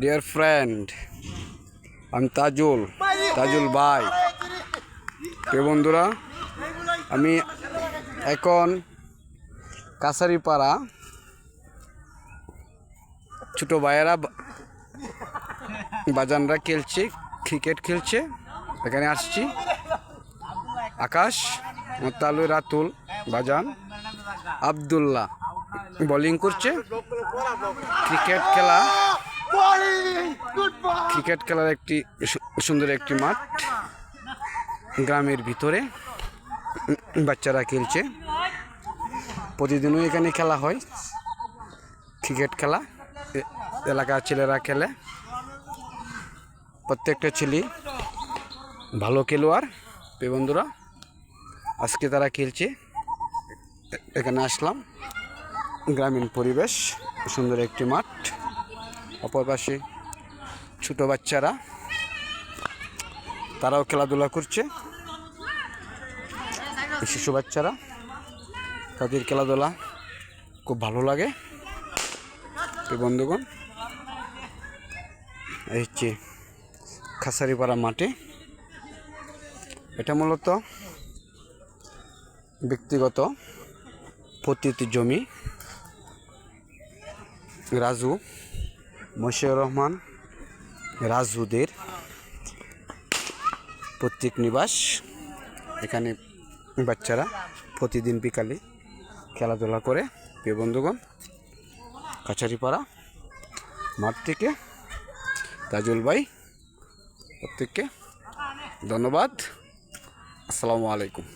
Dear friend, আমি তাজুল ভাই। প্রিয় বন্ধুরা, আমি এখন কাছারিপাড়া ছোট ভাইয়েরা বাজানরা খেলছে, ক্রিকেট খেলছে। এখানে আসছি। আকাশ, মোত্তালু, রাতুল, বাজান, আবদুল্লাহ বোলিং করছে। ক্রিকেট খেলার একটি সুন্দর একটি মাঠ গ্রামের ভিতরে বাচ্চারা খেলছে। প্রতিদিনই এখানে খেলা হয়, ক্রিকেট খেলা। এলাকার ছেলেরা খেলে। প্রত্যেকটা ছেলে ভালো খেলোয়াড়। বন্ধুরা, আজকে তারা খেলছে। এখানে আসলাম। গ্রামীণ পরিবেশ, সুন্দর একটি মাঠ। অপর পাশে ছোট বাচ্চারা, তারাও খেলাধুলা করছে। শিশু বাচ্চারা, তাদের খেলাধুলা খুব ভালো লাগে। বন্ধুগণ, এই হচ্ছে কাছারিপাড়া মাঠে। এটা মূলত ব্যক্তিগত পতিত জমি। রাজু, মশিউর রহমান রাজুদের পৈতৃক নিবাস। এখানে বাচ্চারা প্রতিদিন বিকালে খেলাধুলা করে। প্রিয় বন্ধুগণ, কাছারিপাড়া মাঠ থেকে তাজুল ভাই, প্রত্যেককে ধন্যবাদ। আসসালামু আলাইকুম।